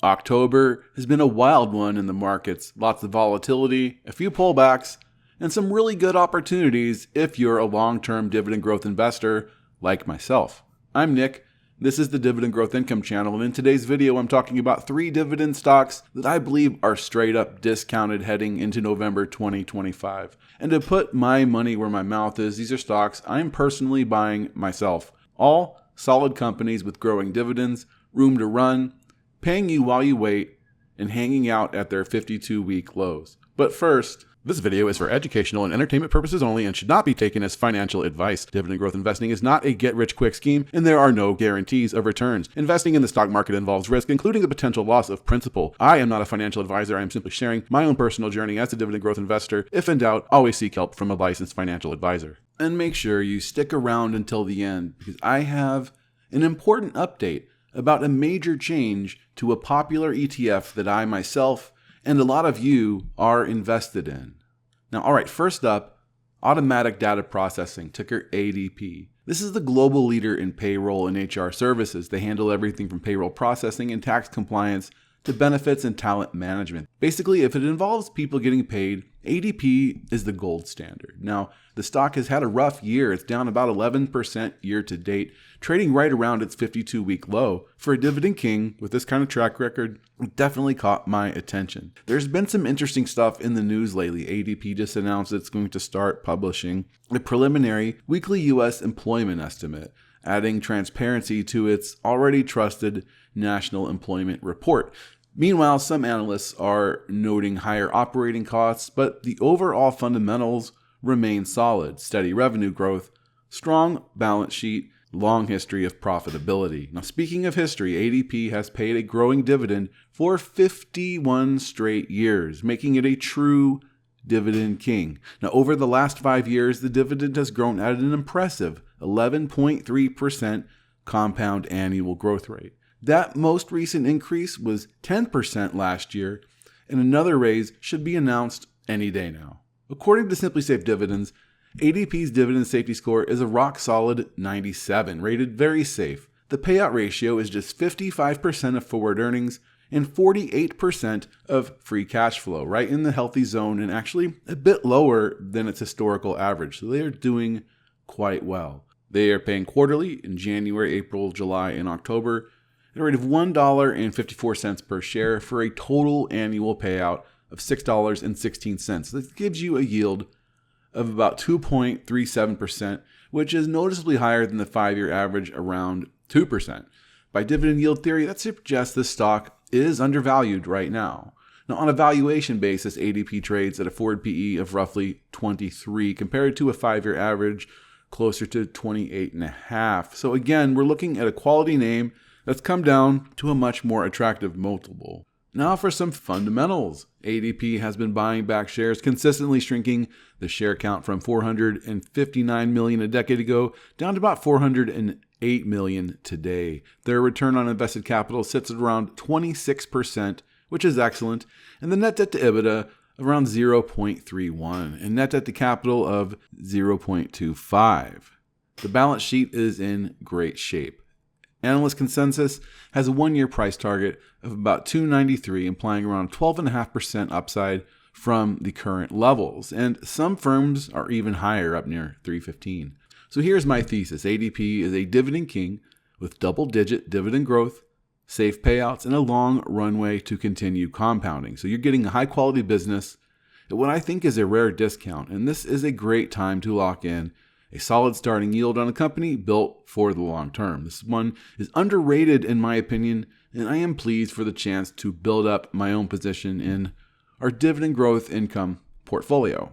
October has been a wild one in the markets. Lots of volatility, a few pullbacks, and some really good opportunities if you're a long-term dividend growth investor like myself. I'm Nick. This is the Dividend Growth Income channel, and in today's video, I'm talking about 3 dividend stocks that I believe are straight up discounted heading into November 2025. And to put my money where my mouth is, these are stocks I'm personally buying myself. All solid companies with growing dividends, room to run, paying you while you wait, and hanging out at their 52-week lows. But first, this video is for educational and entertainment purposes only and should not be taken as financial advice. Dividend growth investing is not a get-rich-quick scheme, and there are no guarantees of returns. Investing in the stock market involves risk, including the potential loss of principal. I am not a financial advisor. I am simply sharing my own personal journey as a dividend growth investor. If in doubt, always seek help from a licensed financial advisor. And make sure you stick around until the end, because I have an important update about a major change to a popular ETF that I myself and a lot of you are invested in. Now, all right, first up, automatic data processing, ticker ADP. This is the global leader in payroll and HR services. They handle everything from payroll processing and tax compliance to benefits and talent management. Basically, if it involves people getting paid, ADP is the gold standard. Now, the stock has had a rough year. It's down about 11% year to date, trading right around its 52-week low. For a dividend king with this kind of track record, it definitely caught my attention. There's been some interesting stuff in the news lately. ADP just announced it's going to start publishing a preliminary weekly U.S. employment estimate, adding transparency to its already trusted National Employment Report. Meanwhile, some analysts are noting higher operating costs, but the overall fundamentals remain solid. Steady revenue growth, strong balance sheet, long history of profitability. Now, speaking of history, ADP has paid a growing dividend for 51 straight years, making it a true dividend king. Now, over the last 5 years, the dividend has grown at an impressive 11.3% compound annual growth rate. That most recent increase was 10% last year, and another raise should be announced any day now. According to Simply Safe Dividends, ADP's dividend safety score is a rock-solid 97, rated very safe. The payout ratio is just 55% of forward earnings and 48% of free cash flow, right in the healthy zone and actually a bit lower than its historical average, so they are doing quite well. They are paying quarterly in January, April, July, and October, at a rate of $1.54 per share for a total annual payout of $6.16. That gives you a yield of about 2.37%, which is noticeably higher than the 5-year average around 2%. By dividend yield theory, that suggests this stock is undervalued right now. Now, on a valuation basis, ADP trades at a forward PE of roughly 23 compared to a 5-year average closer to 28.5. So again, we're looking at a quality name that's come down to a much more attractive multiple. Now for some fundamentals. ADP has been buying back shares, consistently shrinking the share count from 459 million a decade ago down to about 408 million today. Their return on invested capital sits at around 26%, which is excellent, and the net debt to EBITDA of around 0.31 and net debt to capital of 0.25. The balance sheet is in great shape. Analyst consensus has a 1-year price target of about $293, implying around 12.5% upside from the current levels. And some firms are even higher, up near $315. So here's my thesis. ADP is a dividend king with double-digit dividend growth, safe payouts, and a long runway to continue compounding. So you're getting a high-quality business at what I think is a rare discount. And this is a great time to lock in a solid starting yield on a company built for the long term. This one is underrated in my opinion, and I am pleased for the chance to build up my own position in our dividend growth income portfolio.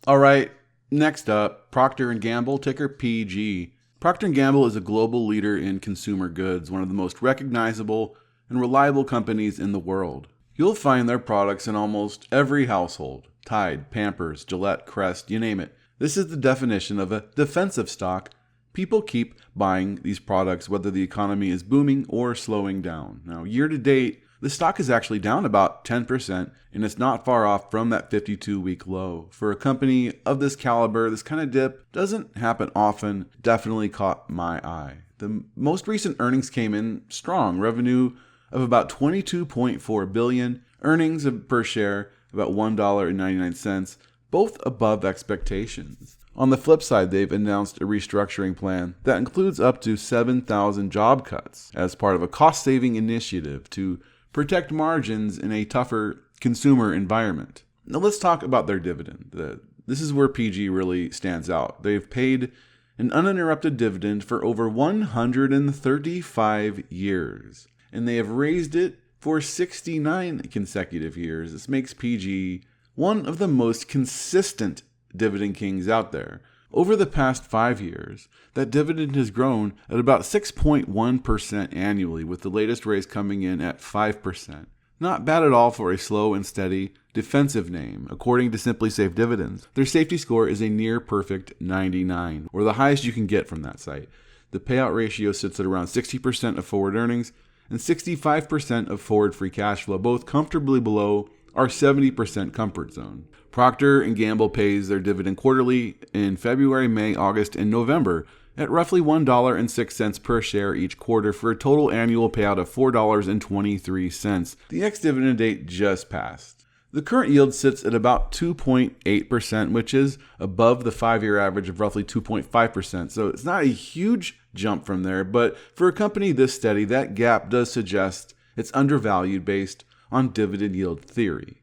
All right, next up, Proctor and Gamble, ticker PG. Proctor and Gamble is a global leader in consumer goods, one of the most recognizable and reliable companies in the world. You'll find their products in almost every household: Tide, Pampers, Gillette, Crest, you name it. This is the definition of a defensive stock. People keep buying these products whether the economy is booming or slowing down. Now, year to date, the stock is actually down about 10%, and it's not far off from that 52-week low. For a company of this caliber, this kind of dip doesn't happen often. Definitely caught my eye. The most recent earnings came in strong. Revenue of about $22.4 billion, earnings per share about $1.99, both above expectations. On the flip side, they've announced a restructuring plan that includes up to 7,000 job cuts as part of a cost-saving initiative to protect margins in a tougher consumer environment. Now let's talk about their dividend. This is where PG really stands out. They've paid an uninterrupted dividend for over 135 years, and they have raised it for 69 consecutive years. This makes PG one of the most consistent dividend kings out there. Over the past 5 years, that dividend has grown at about 6.1% annually, with the latest raise coming in at 5%. Not bad at all for a slow and steady defensive name. According to Simply Safe Dividends, their safety score is a near perfect 99, or the highest you can get from that site. The payout ratio sits at around 60% of forward earnings and 65% of forward free cash flow, both comfortably below our 70% comfort zone. Proctor and Gamble pays their dividend quarterly in February, May, August, and November at roughly $1.06 per share each quarter for a total annual payout of $4.23. The ex-dividend date just passed. The current yield sits at about 2.8%, which is above the 5-year average of roughly 2.5%. So it's not a huge jump from there, but for a company this steady, that gap does suggest it's undervalued based on dividend yield theory.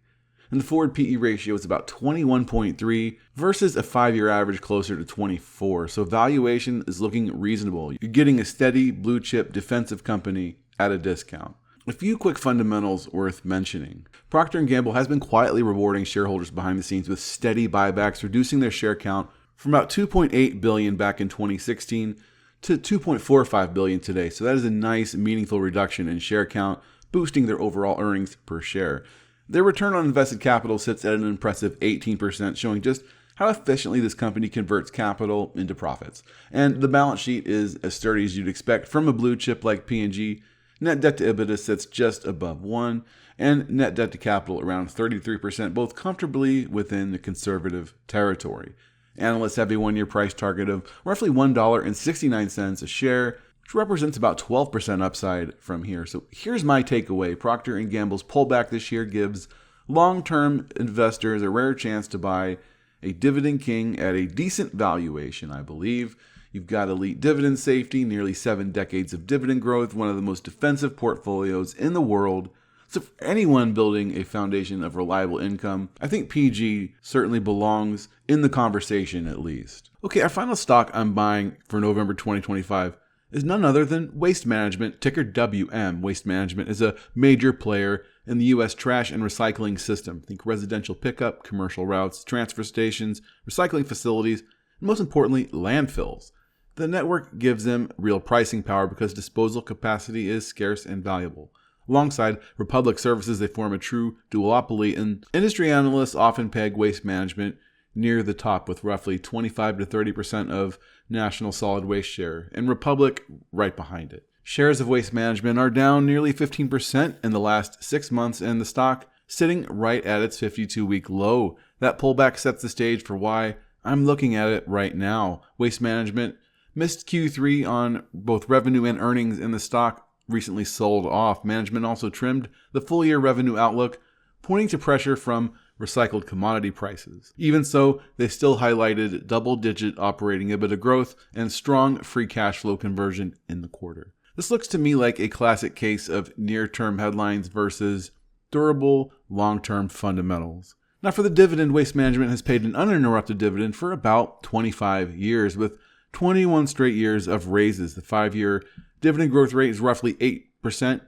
And the forward PE ratio is about 21.3 versus a 5-year average closer to 24. So valuation is looking reasonable. You're getting a steady blue chip defensive company at a discount. A few quick fundamentals worth mentioning. Procter and Gamble has been quietly rewarding shareholders behind the scenes with steady buybacks, reducing their share count from about 2.8 billion back in 2016 to 2.45 billion today. So that is a nice, meaningful reduction in share count, boosting their overall earnings per share. Their return on invested capital sits at an impressive 18%, showing just how efficiently this company converts capital into profits. And the balance sheet is as sturdy as you'd expect from a blue chip like P&G. Net debt to EBITDA sits just above 1, and net debt to capital around 33%, both comfortably within the conservative territory. Analysts have a 1-year price target of roughly $1.69 a share, which represents about 12% upside from here. So here's my takeaway. Procter and Gamble's pullback this year gives long-term investors a rare chance to buy a dividend king at a decent valuation, I believe. You've got elite dividend safety, nearly 7 decades of dividend growth, one of the most defensive portfolios in the world. So for anyone building a foundation of reliable income, I think PG certainly belongs in the conversation at least. Okay, our final stock I'm buying for November 2025 is none other than Waste Management, ticker WM. Waste Management is a major player in the U.S. trash and recycling system. Think residential pickup, commercial routes, transfer stations, recycling facilities, and most importantly, landfills. The network gives them real pricing power because disposal capacity is scarce and valuable. Alongside Republic Services, they form a true duopoly, and industry analysts often peg Waste Management near the top with roughly 25 to 30% of national solid waste share, and Republic right behind it. Shares of Waste Management are down nearly 15% in the last 6 months, and the stock sitting right at its 52-week low. That pullback sets the stage for why I'm looking at it right now. Waste Management missed Q3 on both revenue and earnings, and the stock recently sold off. Management also trimmed the full-year revenue outlook, pointing to pressure from recycled commodity prices. Even so, they still highlighted double-digit operating EBITDA growth and strong free cash flow conversion in the quarter. This looks to me like a classic case of near-term headlines versus durable, long-term fundamentals. Now for the dividend, Waste Management has paid an uninterrupted dividend for about 25 years, with 21 straight years of raises. The 5-year dividend growth rate is roughly 8%, and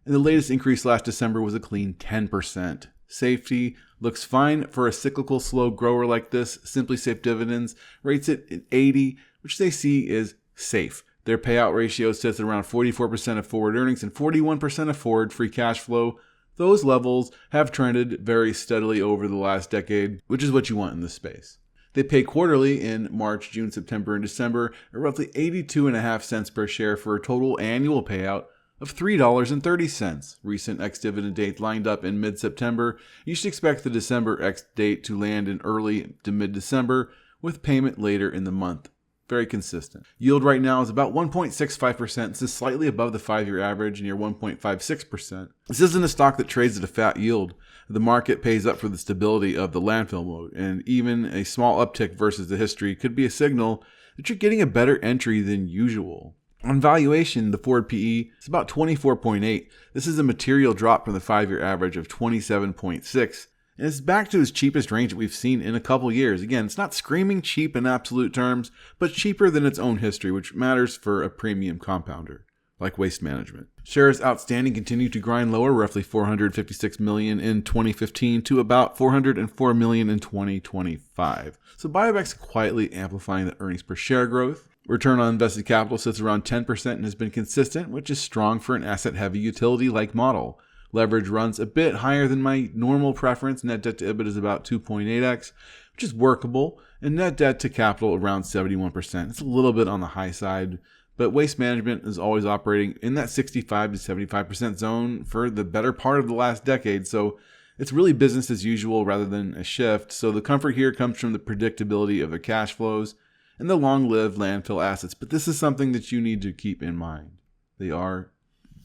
the latest increase last December was a clean 10%. Safety looks fine for a cyclical slow grower like this. Simply Safe Dividends rates it at 80, which they see is safe. Their payout ratio sits at around 44% of forward earnings and 41% of forward free cash flow. Those levels have trended very steadily over the last decade, which is what you want in this space. They pay quarterly in March, June, September, and December at roughly 82.5 cents per share for a total annual payout of $3.30. Recent ex-dividend date lined up in mid-September. You should expect the December ex date to land in early to mid-December, with payment later in the month. Very consistent. Yield right now is about 1.65%. This is slightly above the 5-year average, near 1.56%. This isn't a stock that trades at a fat yield. The market pays up for the stability of the landfill mode, and even a small uptick versus the history could be a signal that you're getting a better entry than usual. On valuation, the forward PE is about 24.8. This is a material drop from the 5-year average of 27.6. And it's back to its cheapest range that we've seen in a couple years. Again, it's not screaming cheap in absolute terms, but cheaper than its own history, which matters for a premium compounder like Waste Management. Shares outstanding continue to grind lower, roughly 456 million in 2015 to about 404 million in 2025. So buybacks quietly amplifying the earnings per share growth. Return on invested capital sits around 10% and has been consistent, which is strong for an asset-heavy utility-like model. Leverage runs a bit higher than my normal preference. Net debt to EBITDA is about 2.8x, which is workable, and net debt to capital around 71%. It's a little bit on the high side, but Waste Management is always operating in that 65 to 75% zone for the better part of the last decade, so it's really business as usual rather than a shift. So the comfort here comes from the predictability of the cash flows and the long-lived landfill assets, but this is something that you need to keep in mind. They are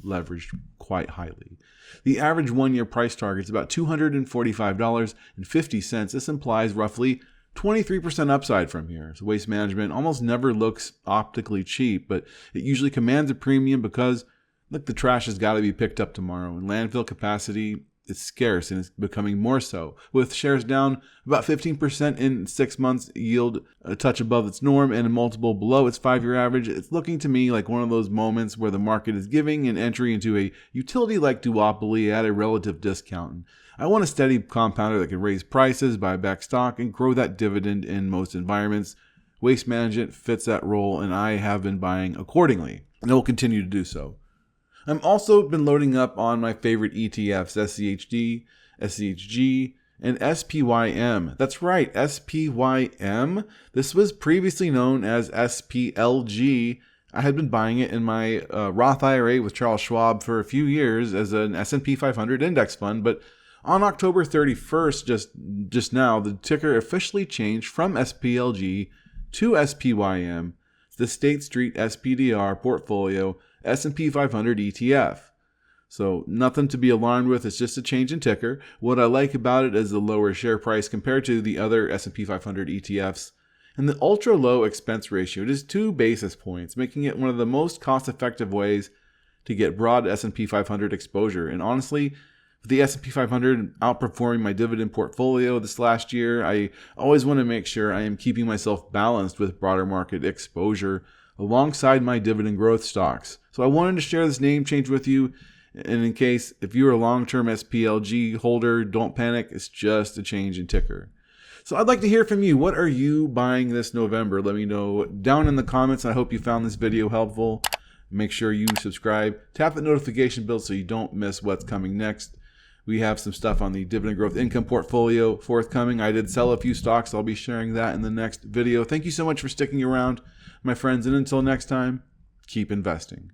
leveraged quite highly. The average 1-year price target is about $245.50. This implies roughly 23% upside from here. So Waste Management almost never looks optically cheap, but it usually commands a premium because, look, the trash has got to be picked up tomorrow, and landfill capacity is scarce and it's becoming more so. With shares down about 15% in 6 months, yield a touch above its norm and a multiple below its 5-year average, it's looking to me like one of those moments where the market is giving an entry into a utility-like duopoly at a relative discount. I want a steady compounder that can raise prices, buy back stock, and grow that dividend in most environments. Waste Management fits that role, and I have been buying accordingly, and I will continue to do so. I've also been loading up on my favorite ETFs, SCHD, SCHG, and SPYM. That's right, SPYM. This was previously known as SPLG. I had been buying it in my Roth IRA with Charles Schwab for a few years as an S&P 500 index fund, but on October 31st, just now, the ticker officially changed from SPLG to SPYM, the State Street SPDR portfolio S&P 500 ETF. So nothing to be alarmed with, it's just a change in ticker. What I like about it is the lower share price compared to the other S&P 500 ETFs, and the ultra low expense ratio. It is 2 basis points, making it one of the most cost-effective ways to get broad S&P 500 exposure. And honestly, with the S&P 500 outperforming my dividend portfolio this last year, I always want to make sure I am keeping myself balanced with broader market exposure alongside my dividend growth stocks. So I wanted to share this name change with you, and in case if you're a long-term SPLG holder, don't panic, it's just a change in ticker. So I'd like to hear from you. What are you buying this November? Let me know down in the comments. I hope you found this video helpful. Make sure you subscribe, tap the notification bell so you don't miss what's coming next. We have some stuff on the dividend growth income portfolio forthcoming. I did sell a few stocks. I'll be sharing that in the next video. Thank you so much for sticking around, my friends, and until next time, keep investing.